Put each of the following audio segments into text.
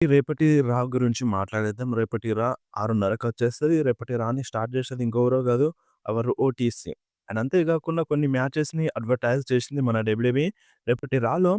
రేపటి రా గురించి మాట్లాడేద్దాం. రేపటి రా 6:30కొచ్చేస్తది. రేపటి రాని స్టార్ట్ చేసేది ఇంకెవరో కాదు అవర్ ఓటీసీ. అండ్ అంతే కాకుండా కొన్ని మ్యాచెస్‌ని అడ్వర్‌టైజ్ చేసింది మన డబ్ల్యూడబ్ల్యూఈ. రేపటి రాలో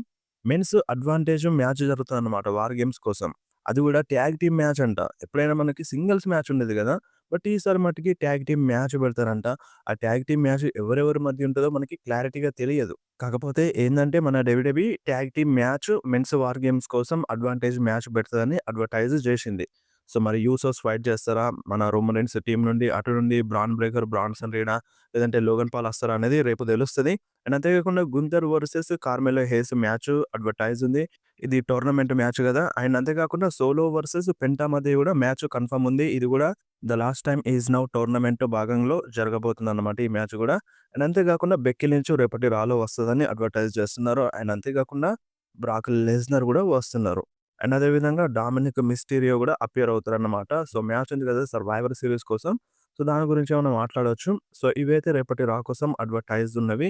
మెన్స్ అడ్వాంటేజ్ మ్యాచ్ జరుగుతదనమాట వార్ గేమ్స్ కోసం. అది కూడా ట్యాగ్ టీమ్ మ్యాచ్ అంట. ఎప్పుడైనా మనకి సింగిల్స్ మ్యాచ్ ఉండేది కదా! బట్ ఈసారి మట్టికి ట్యాగ్ టీమ్ మ్యాచ్ పెడతారంట. ఆ ట్యాగ్ టీమ్ మ్యాచ్ ఎవరెవరి మధ్య ఉంటదో మనకి క్లారిటీగా తెలియదు. కాకపోతే ఏందంటే మన WWE tag team match men's war games కోసం అడ్వాంటేజ్ మ్యాచ్ పెడతదని అడ్వర్‌టైజ్ చేసింది. సో, మరి యూసోస్ ఫైట్ చేస్తారా? మన రోమన్ రీన్స్ టీమ్ నుండి, అటు నుండి బ్రాన్ బ్రేకర్, బ్రాన్సన్ రీనా లేదంటే లోగన్ పాల్ వస్తారా అనేది రేపు తెలుస్తది. అండ్ అంతే కాకుండా గుంతర్ వర్సెస్ కార్మెలో హేస్ మ్యాచ్ అడ్వర్‌టైజ్ ఉంది. ఇది టోర్నమెంట్ మ్యాచ్ గదా! అండ్ అంతే కాకుండా సోలో వర్సెస్ పెంటా మధ్య కూడా మ్యాచ్ కన్ఫర్మ్ ఉంది. ఇది కూడా the last time is now tournament భాగంలో జరగబోతుందన్నమాట ఈ మ్యాచ్ కూడా. అండ్ అంతే కాకుండా బెక్కీ లించ్ రేపటి రాలో వస్తదని అడ్వర్‌టైజ్ చేస్తున్నారు. అండ్ అంతే కాకుండా బ్రాక్ లెస్నర్ కూడా వస్తున్నారు. అండ్ అదే విధంగా డామినిక్ మిస్టీరియో కూడా అపియర్ అవుతారన్నమాట. సో, మ్యాచ్ ఉంది కదా! సర్వైవర్ సీరీస్ కోసం. సో, దాని గురించి ఏమైనా మాట్లాడొచ్చు. సో, ఇవైతే రేపటి రా కోసం అడ్వర్‌టైజ్ ఉన్నవి.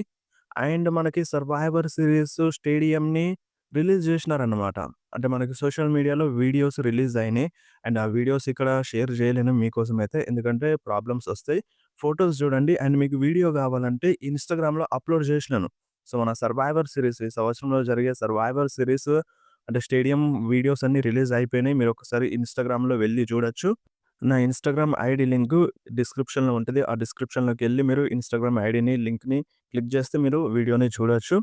అండ్ మనకి సర్వైవర్ సీరీస్ స్టేడియంని రిలీజ్ జేసినారన్నమాట. అంటే మనకి సోషల్ మీడియాలో వీడియోస్ రిలీజ్ అయినాయి. అండ్ ఆ వీడియోస్ ఇక్కడ షేర్ జేయలేను మీకోసమైతే. ఎందుకంటే ప్రాబ్లమ్స్ ఒస్తాయి. ఫోటోస్ జూడండి. అండ్ మీకు వీడియో గావాలంటే ఇన్‌స్టాగ్రామ్‌లో అప్‌లోడ్ జేసినాను. సో, మన సర్వైవర్ సీరీస్ ఈ సంవత్సరంలో జరిగే సర్వైవర్ సీరీస్ అంటే స్టేడియం వీడియోస్ అన్నీ రిలీజ్ అయిపోయినాయి. మీరొకసారి ఇన్‌స్టాగ్రామ్‌లో వెళ్లి చూడొచ్చు. నా ఇన్‌స్టాగ్రామ్ ఐడీ లింకు డిస్క్రిప్షన్‌లో ఉంటది. ఆ డిస్క్రిప్షన్‌లోకెళ్ళి మీరు ఇన్‌స్టాగ్రామ్ ఐడీని, లింక్‌ని క్లిక్ జేస్తే మీరు వీడియోని చూడొచ్చు.